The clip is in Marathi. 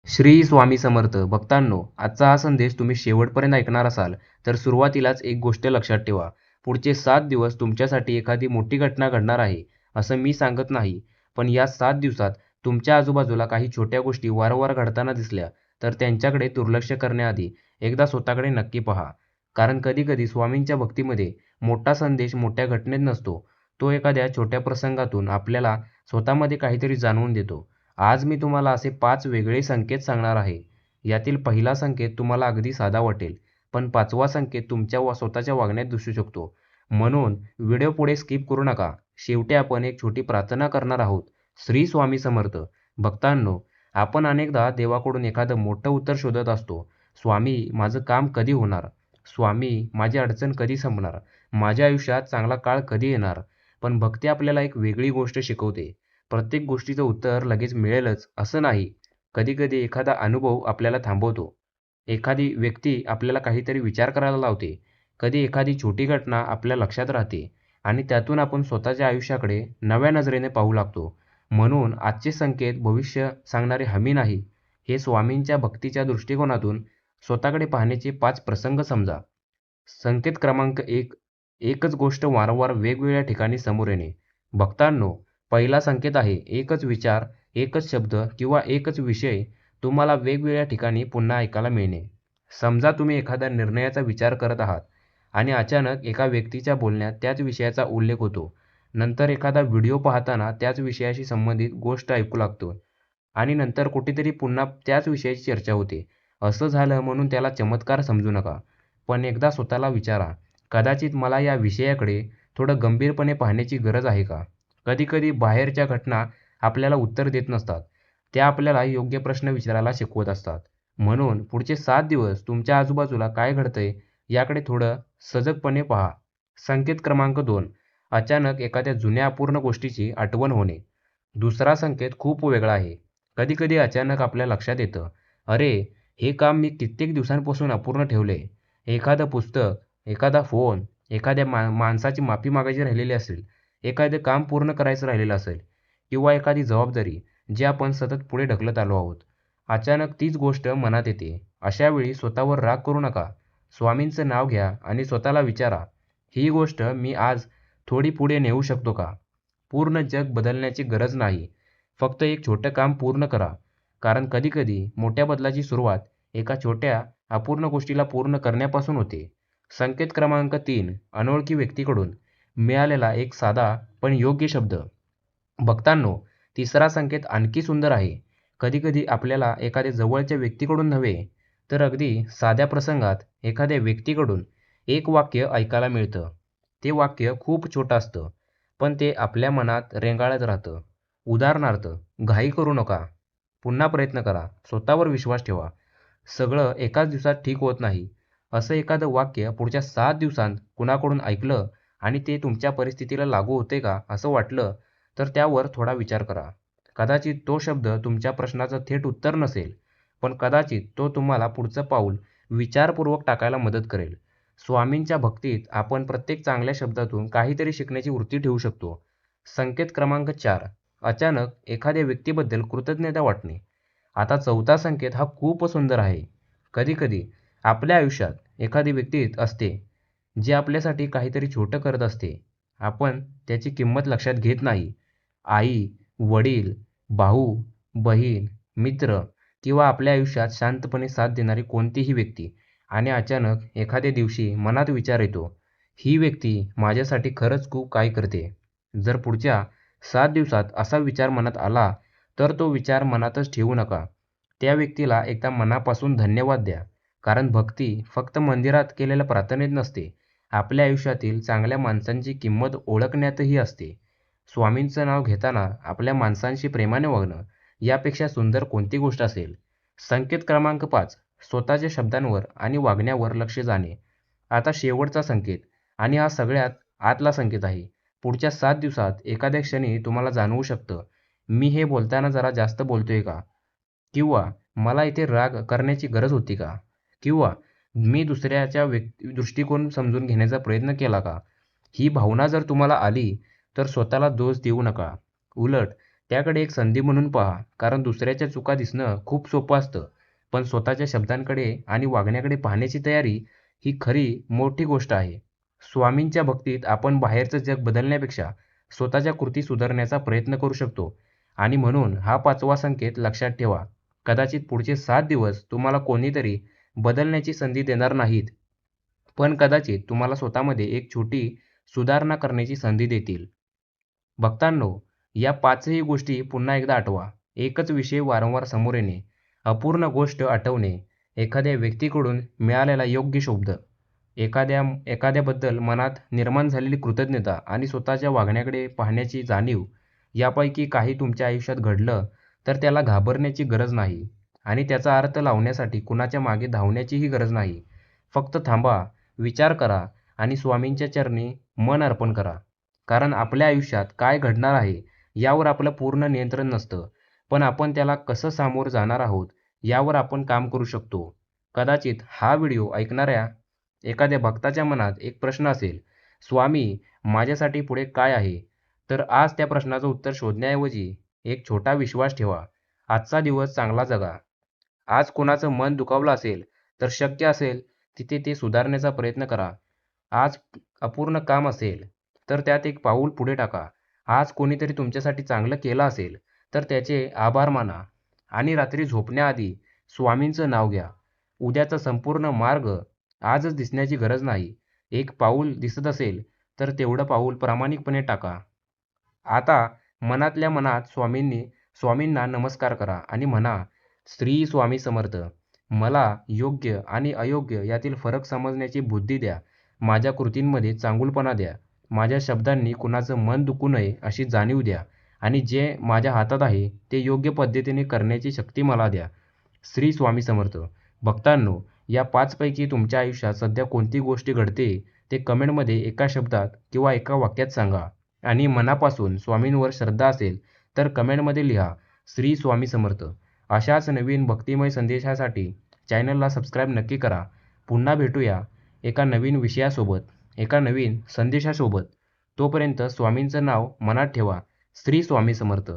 श्री स्वामी समर्थ भक्तांनो, आजचा हा संदेश तुम्ही शेवटपर्यंत ऐकणार असाल तर सुरुवातीलाच एक गोष्ट लक्षात ठेवा. पुढचे 7 दिवस तुमच्यासाठी एखादी मोठी घटना घडणार आहे असं मी सांगत नाही. पण या 7 दिवसात तुमच्या आजूबाजूला काही छोट्या गोष्टी वारंवार घडताना दिसल्या तर त्यांच्याकडे दुर्लक्ष करण्याआधी एकदा स्वतःकडे नक्की पहा. कारण कधीकधी स्वामींच्या भक्तीमध्ये मोठा संदेश मोठ्या घटनेत नसतो. तो एखाद्या छोट्या प्रसंगातून आपल्याला स्वतःमध्ये काहीतरी जाणवून देतो. आज मी तुम्हाला असे 5 वेगळे संकेत सांगणार आहे. यातील पहिला संकेत तुम्हाला अगदी साधा वाटेल, पण 5वा संकेत तुमच्या स्वतःच्या वागण्यात दिसू शकतो. म्हणून व्हिडिओ पुढे स्किप करू नका. शेवटी आपण एक छोटी प्रार्थना करणार आहोत. श्री स्वामी समर्थ. भक्तांनो, आपण अनेकदा देवाकडून एखादं मोठं उत्तर शोधत असतो. स्वामी, माझं काम कधी होणार? स्वामी, माझी अडचण कधी संपणार? माझ्या आयुष्यात चांगला काळ कधी येणार? पण भक्ती आपल्याला एक वेगळी गोष्ट शिकवते. प्रत्येक गोष्टीचं उत्तर लगेच मिळेलच असं नाही. कधी-कधी एखादा अनुभव आपल्याला थांबवतो. एखादी व्यक्ती आपल्याला काहीतरी विचार करायला लावते. कधी एखादी छोटी घटना आपल्या लक्षात राहते आणि त्यातून आपण स्वतःच्या आयुष्याकडे नव्या नजरेने पाहू लागतो. म्हणून आजचे संकेत भविष्य सांगणारे हमी नाही. हे स्वामींच्या भक्तीच्या दृष्टिकोनातून स्वतःकडे पाहण्याचे 5 प्रसंग समजा. संकेत क्रमांक 1. एकच गोष्ट वारंवार वेगवेगळ्या ठिकाणी समोर येणे. भक्तांनो, पहिला संकेत आहे एकच विचार, एकच शब्द किंवा एकच विषय तुम्हाला वेगवेगळ्या ठिकाणी पुन्हा ऐकायला मिळणे. समजा तुम्ही एखाद्या निर्णयाचा विचार करत आहात आणि अचानक एका व्यक्तीच्या बोलण्यात त्याच विषयाचा उल्लेख होतो. नंतर एखादा व्हिडिओ पाहताना त्याच विषयाशी संबंधित गोष्ट ऐकू लागतो आणि नंतर कुठेतरी पुन्हा त्याच विषयाची चर्चा होते. असं झालं म्हणून त्याला चमत्कार समजू नका. पण एकदा स्वतःला विचारा, कदाचित मला या विषयाकडे थोडं गंभीरपणे पाहण्याची गरज आहे का? कधी-कधी बाहेरच्या घटना आपल्याला उत्तर देत नसतात. त्या आपल्याला योग्य प्रश्न विचारायला शिकवत असतात. म्हणून पुढचे 7 दिवस तुमच्या आजूबाजूला काय घडतंय याकडे थोडं सजगपणे पहा. संकेत क्रमांक 2. अचानक एखाद्या जुन्या अपूर्ण गोष्टीची आठवण होणे. दुसरा संकेत खूप वेगळा आहे. कधी-कधी अचानक आपल्या लक्षात येतं, "अरे, हे काम मी कित्येक दिवसांपासून अपूर्ण ठेवलंय." एखादं पुस्तक, एखादा फोन, एखाद्या माणसाची माफी मागायची राहिलेली असेल, एखादं काम पूर्ण करायचं राहिलेलं असेल किंवा एखादी जबाबदारी जी आपण सतत पुढे ढकलत आलो आहोत. अचानक तीच गोष्ट मनात येते. अशा वेळी स्वतःवर राग करू नका. स्वामींचं नाव घ्या आणि स्वतःला विचारा, "ही गोष्ट मी आज थोडी पुढे नेऊ शकतो का?" पूर्ण जग बदलण्याची गरज नाही. फक्त एक छोटं काम पूर्ण करा. कारण कधी-कधी मोठ्या बदलाची सुरुवात एका छोट्या अपूर्ण गोष्टीला पूर्ण करण्यापासून होते. संकेत क्रमांक 3. अनोळखी व्यक्तीकडून मिळालेला एक साधा पण योग्य शब्द. भक्तांनो, तिसरा संकेत आणखी सुंदर आहे. कधी-कधी आपल्याला एखाद्या जवळच्या व्यक्तीकडून नव्हे, तर अगदी साध्या प्रसंगात एखाद्या व्यक्तीकडून एक वाक्य ऐकायला मिळतं. ते वाक्य खूप छोटं असतं, पण ते आपल्या मनात रेंगाळत राहतं. उदाहरणार्थ, "घाई करू नका. पुन्हा प्रयत्न करा. स्वतःवर विश्वास ठेवा. सगळं एकाच दिवसात ठीक होत नाही." असं एखादं वाक्य पुढच्या 7 दिवसांत कुणाकडून ऐकलं आणि ते तुमच्या परिस्थितीला लागू होते का असं वाटलं, तर त्यावर थोडा विचार करा. कदाचित तो शब्द तुमच्या प्रश्नाचं थेट उत्तर नसेल, पण कदाचित तो तुम्हाला पुढचं पाऊल विचारपूर्वक टाकायला मदत करेल. स्वामींच्या भक्तीत आपण प्रत्येक चांगल्या शब्दातून काहीतरी शिकण्याची वृत्ती ठेवू शकतो. संकेत क्रमांक 4. अचानक एखाद्या व्यक्तीबद्दल कृतज्ञता वाटणे. आता चौथा संकेत हा खूप सुंदर आहे. कधी-कधी आपल्या आयुष्यात एखादी व्यक्ती असते, जी आपल्यासाठी काहीतरी छोटं करत असते. आपण त्याची किंमत लक्षात घेत नाही. आई, वडील, भाऊ, बहीण, मित्र किंवा आपल्या आयुष्यात शांतपणे साथ देणारी कोणतीही व्यक्ती आणि अचानक एखाद्या दिवशी मनात विचार येतो, "ही व्यक्ती माझ्यासाठी खरंच खूप काही करते." जर पुढच्या 7 दिवसात असा विचार मनात आला, तर तो विचार मनातच ठेवू नका. त्या व्यक्तीला एकदा मनापासून धन्यवाद द्या. कारण भक्ती फक्त मंदिरात केलेल्या प्रार्थनेत नसते. आपल्या आयुष्यातील चांगल्या माणसांची किंमत ओळखण्यातही असते. स्वामींचं नाव घेताना आपल्या माणसांशी प्रेमाने वागणं यापेक्षा सुंदर कोणती गोष्ट असेल? संकेत क्रमांक 5. स्वतःच्या शब्दांवर आणि वागण्यावर लक्ष जाणे. आता शेवटचा संकेत आणि हा सगळ्यात आतला संकेत आहे. पुढच्या 7 दिवसात एखाद्या क्षणी तुम्हाला जाणवू शकतं, "मी हे बोलताना जरा जास्त बोलतोय का?" किंवा "मला इथे राग करण्याची गरज होती का?" किंवा "मी दुसऱ्याच्या दृष्टिकोन समजून घेण्याचा प्रयत्न केला का?" ही भावना जर तुम्हाला आली, तर स्वतःला दोष देऊ नका. उलट त्याकडे एक संधी म्हणून पहा, कारण दुसऱ्याच्या चुका दिसणं खूप सोपं असतं, पण स्वतःच्या शब्दांकडे आणि वागण्याकडे पाहण्याची तयारी ही खरी मोठी गोष्ट आहे. स्वामींच्या भक्तीत आपण बाहेरचं जग बदलण्यापेक्षा स्वतःच्या कृती सुधारण्याचा प्रयत्न करू शकतो. आणि म्हणून हा 5वा संकेत लक्षात ठेवा. कदाचित पुढचे 7 दिवस तुम्हाला कोणीतरी बदलण्याची संधी देणार नाहीत, पण कदाचित तुम्हाला स्वतःमध्ये एक छोटी सुधारणा करण्याची संधी देतील. भक्तांनो, या 5ही गोष्टी पुन्हा एकदा आठवा. एकच विषय वारंवार समोर येणे, अपूर्ण गोष्ट आठवणे, एखाद्या व्यक्तीकडून मिळालेला योग्य शब्द, एखाद्याबद्दल मनात निर्माण झालेली कृतज्ञता आणि स्वतःच्या वागण्याकडे पाहण्याची जाणीव. यापैकी काही तुमच्या आयुष्यात घडलं तर त्याला घाबरण्याची गरज नाही आणि त्याचा अर्थ लावण्यासाठी कुणाच्या मागे धावण्याचीही गरज नाही. फक्त थांबा, विचार करा आणि स्वामींच्या चरणी मन अर्पण करा. कारण आपल्या आयुष्यात काय घडणार आहे यावर आपलं पूर्ण नियंत्रण नसतं, पण आपण त्याला कसं सामोरं जाणार आहोत यावर आपण काम करू शकतो. कदाचित हा व्हिडिओ ऐकणाऱ्या एखाद्या भक्ताच्या मनात एक प्रश्न असेल, "स्वामी, माझ्यासाठी पुढे काय आहे?" तर आज त्या प्रश्नाचं उत्तर शोधण्याऐवजी एक छोटा विश्वास ठेवा. आजचा दिवस चांगला जगा. आज कोणाचं मन दुखावलं असेल, तर शक्य असेल तिथे ते सुधारण्याचा प्रयत्न करा. आज अपूर्ण काम असेल, तर त्यात एक पाऊल पुढे टाका. आज कोणीतरी तुमच्यासाठी चांगलं केलं असेल, तर त्याचे आभार माना आणि रात्री झोपण्याआधी स्वामींचं नाव घ्या. उद्याचा संपूर्ण मार्ग आजच दिसण्याची गरज नाही. एक पाऊल दिसत असेल, तर तेवढं पाऊल प्रामाणिकपणे टाका. आता मनातल्या मनात स्वामींना नमस्कार करा आणि म्हणा, "श्री स्वामी समर्थ. मला योग्य आणि अयोग्य यातील फरक समजण्याची बुद्धी द्या. माझ्या कृतींमध्ये चांगुलपणा द्या. माझ्या शब्दांनी कुणाचं मन दुखू नये अशी जाणीव द्या आणि जे माझ्या हातात आहे ते योग्य पद्धतीने करण्याची शक्ती मला द्या. श्री स्वामी समर्थ." भक्तांनो, या 5 पैकी तुमच्या आयुष्यात सध्या कोणती गोष्ट घडते ते कमेंटमध्ये एका शब्दात किंवा एका वाक्यात सांगा. आणि मनापासून स्वामींवर श्रद्धा असेल तर कमेंटमध्ये लिहा, "श्री स्वामी समर्थ." अशाच नवीन भक्तिमय संदेशासाठी चॅनलला सबस्क्राईब नक्की करा. पुन्हा भेटूया एका नवीन विषयासोबत, एका नवीन संदेशासोबत. तोपर्यंत स्वामींचं नाव मनात ठेवा. श्री स्वामी समर्थ.